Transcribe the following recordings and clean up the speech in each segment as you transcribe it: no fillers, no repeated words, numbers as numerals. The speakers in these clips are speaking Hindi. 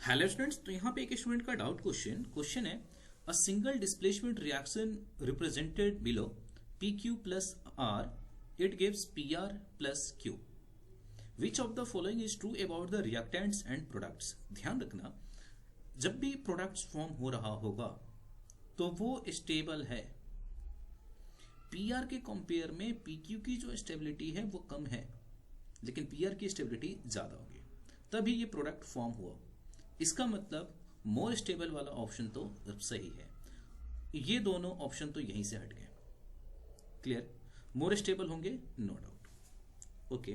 हेलो स्टूडेंट्स, तो यहाँ पे एक स्टूडेंट का डाउट क्वेश्चन है a single displacement reaction represented below P Q plus R it gives P R plus Q which of the following is true about the reactants and products. ध्यान रखना, जब भी प्रोडक्ट्स फॉर्म हो रहा होगा तो वो स्टेबल है। पी आर के कंपेयर में पी क्यू की जो स्टेबिलिटी है वो कम है, लेकिन पी आर की स्टेबिलिटी ज्यादा होगी, तभी ये प्रोडक्ट फॉर्म हुआ। इसका मतलब मोर स्टेबल वाला ऑप्शन तो सही है। ये दोनों ऑप्शन तो यहीं से हट गए। क्लियर? मोर स्टेबल होंगे, नो डाउट। ओके,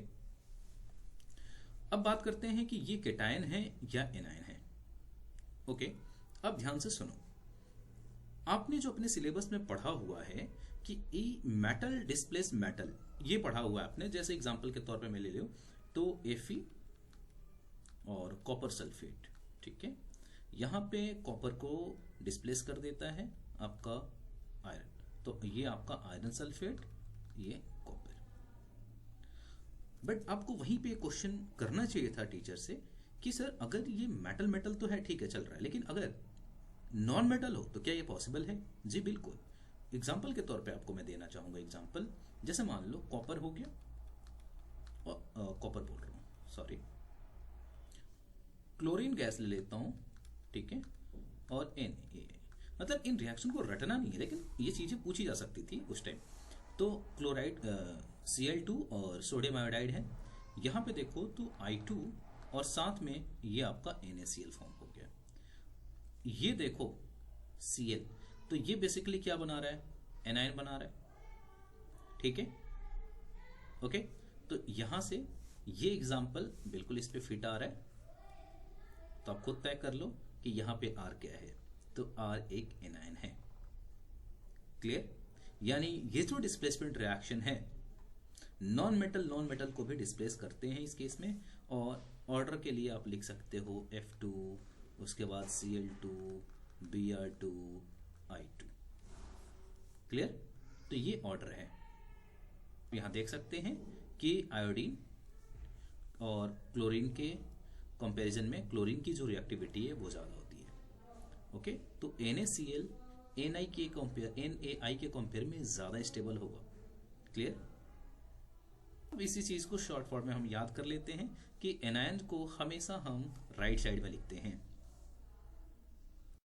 अब बात करते हैं कि ये केटायन है या एनायन है। ओके, अब ध्यान से सुनो। आपने जो अपने सिलेबस में पढ़ा हुआ है कि ई मेटल डिस्प्लेस मेटल, ये पढ़ा हुआ है आपने। जैसे एग्जांपल के तौर पे मैं ले लो तो Fe और कॉपर सल्फेट, ठीक है। यहां पे कॉपर को डिस्प्लेस कर देता है आपका आयरन, तो ये आपका आयरन सल्फेट, ये कॉपर। बट आपको वहीं पे क्वेश्चन करना चाहिए था टीचर से कि सर अगर ये मेटल मेटल तो है, ठीक है, चल रहा है, लेकिन अगर नॉन मेटल हो तो क्या ये पॉसिबल है? जी बिल्कुल। एग्जाम्पल के तौर पे आपको मैं देना चाहूंगा एग्जाम्पल। जैसे मान लो कॉपर हो गया, और कॉपर बोल रहा हूं, सॉरी, क्लोरीन गैस ले लेता हूं, ठीक है, और Na। मतलब इन रिएक्शन को रटना नहीं है, लेकिन ये चीजें पूछी जा सकती थी उस टाइम। तो क्लोराइड Cl2 और सोडियम आयोडाइड है। यहां पे देखो तो I2 और साथ में ये आपका NaCl फॉर्म हो गया। ये देखो Cl, तो ये बेसिकली क्या बना रहा है? एनायन बना रहा है, ठीक है। ओके, तो यहां से ये एग्जाम्पल बिल्कुल इस पे फिट आ रहा है, तो आप खुद तय कर लो कि यहां पे R क्या है। तो R एक एनायन है। क्लियर? यानी ये जो डिस्प्लेसमेंट रिएक्शन है, नॉन मेटल को भी डिस्प्लेस करते हैं इस केस में। और ऑर्डर के लिए आप लिख सकते हो F2, उसके बाद Cl2, Br2, I2। क्लियर? तो ये ऑर्डर है। यहां देख सकते हैं कि आयोडीन और क्लोरीन के कंपैरिजन में क्लोरीन की जो रिएक्टिविटी है वो ज्यादा होती है। ओके, तो NaCl Na के कंपेयर में ज्यादा स्टेबल होगा। क्लियर? अब इसी चीज को शॉर्ट फॉर्म में हम याद कर लेते हैं कि एनायन को हमेशा हम राइट साइड में लिखते हैं।